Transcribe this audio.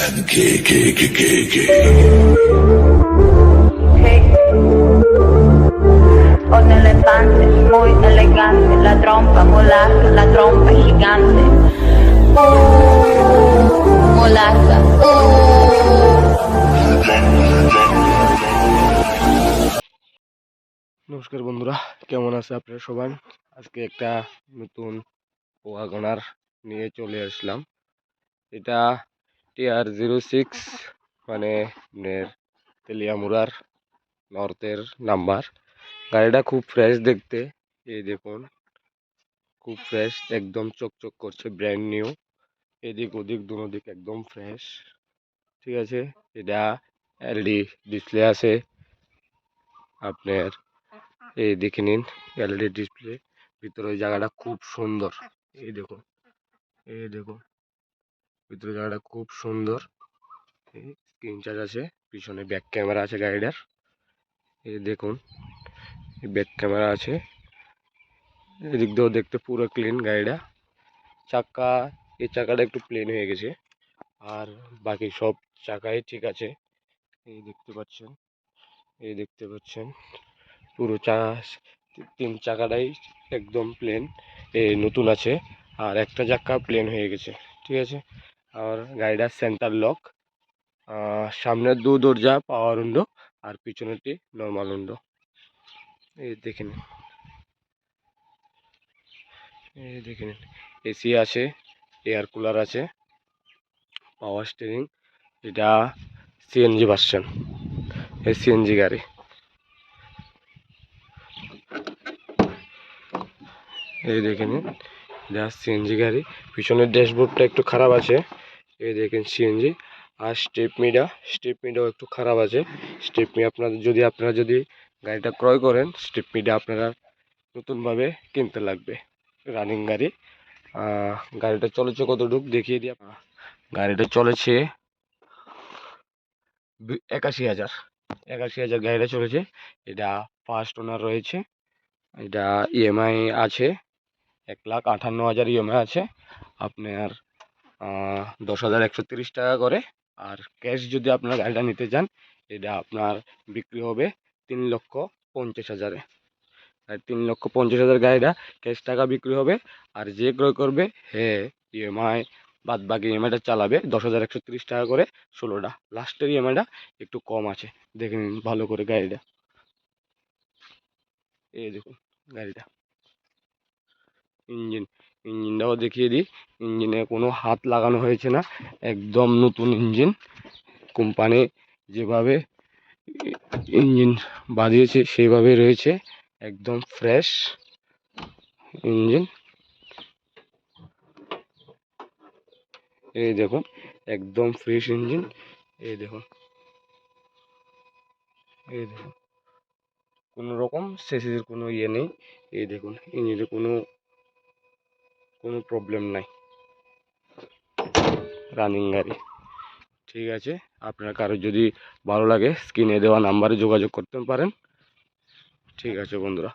and K. Ho elefante, muy elegante, la trompa molarga, la trompa gigante. Molarga. নমস্কার বন্ধুরা, কেমন আছে আপনারা সবাই? আজকে একটা নতুন ওয়াগনার নিয়ে চলে আসলাম। এটা TR06, মানে তেলিয়ামুড়ার নর্থের নাম্বার। গাড়িটা খুব ফ্রেশ দেখতে, এই দেখুন, খুব ফ্রেশ, একদম চকচক করছে, ব্র্যান্ড নিউ। এদিক ওদিক দুনো দিক একদম ফ্রেশ, ঠিক আছে। এটা এলইডি ডিসপ্লে আছে আপনার, এই দেখে নিন, এলইডি ডিসপ্লে। ভিতরে ওই জায়গাটা খুব সুন্দর, এই দেখুন, এই দেখুন, ভিতরে জায়গাটা খুব সুন্দর। স্ক্রিন টাচ আছে, পিছনে ব্যাক ক্যামেরা আছে গাড়িটার, এই দেখুন, ব্যাক ক্যামেরা আছে। এদিক দিয়েও দেখতে পুরো ক্লিন গাড়িটা। চাকা, এই চাকাটা একটু প্লেন হয়ে গেছে, আর বাকি সব চাকাই ঠিক আছে। এই দেখতে পাচ্ছেন, এই দেখতে পাচ্ছেন, পুরো তিন চাকাটাই একদম প্লেন, এই নতুন আছে। আর একটা চাকা প্লেন হয়ে গেছে, ঠিক আছে। আর গাড়িটার সেন্টার লক, সামনের দু দরজা পাওয়ার উইন্ডো, আর পিছনেরটি নর্মাল উইন্ডো। এই দেখে নিন, এই দেখে নিন, এসি আছে, এয়ার কুলার আছে, পাওয়ার স্টিয়ারিং। এটা সিএনজি ভার্সন, এই সিএনজি গাড়ি। এই দেখে নিন, এটা সিএনজি গাড়ি। পিছনের ড্যাশবোর্ডটা একটু খারাপ আছে, এই দেখেন সিএনজি। আর স্টেপনিটাও একটু খারাপ আছে। স্টেপনি আপনারা যদি গাড়িটা ক্রয় করেন, স্টেপনিটা আপনারা নতুনভাবে কিনতে লাগবে। রানিং গাড়ি। গাড়িটা চলেছে কতটুকু দেখিয়ে দিই। গাড়িটা চলেছে 81,000, 81,000 গাড়িটা চলেছে। এটা ফার্স্ট ওনার রয়েছে। এটা ইএমআই আছে, 1,58,000 ইএমআই আছে আপনার, 10,130 টাকা করে। আর ক্যাশ যদি আপনার গাড়িটা নিতে চান, এটা আপনার বিক্রি হবে 3,50,000-এ। আর 3,50,000 গাড়িটা ক্যাশ টাকা বিক্রি হবে। আর যে ক্রয় করবে, ইএমআই বাদ বাকি ইএমআইটা চালাবে 10,130 টাকা করে, 16টা। লাস্টের ইএমআইটা একটু কম আছে, দেখে নিন ভালো করে গাড়িটা। এই দেখুন গাড়িটা, ইঞ্জিনটাও দেখিয়ে দিই। ইঞ্জিনে কোনো হাত লাগানো হয়েছে না, একদম নতুন ইঞ্জিন। কোম্পানি যেভাবে ইঞ্জিন বাঁধিয়েছে সেইভাবে রয়েছে, একদম ফ্রেশ ইঞ্জিন। এই দেখুন, একদম ফ্রেশ ইঞ্জিন। এই দেখুন, এই দেখুন, কোনো রকম সেসিসের কোনো ইয়ে নেই। এই দেখুন, ইঞ্জিনে কোনো প্রবলেম নাই, রানিং গাড়ি, ঠিক আছে। আপনার কারো যদি ভালো লাগে, স্ক্রিনে দেওয়া নাম্বারে যোগাযোগ করতে পারেন, ঠিক আছে বন্ধুরা।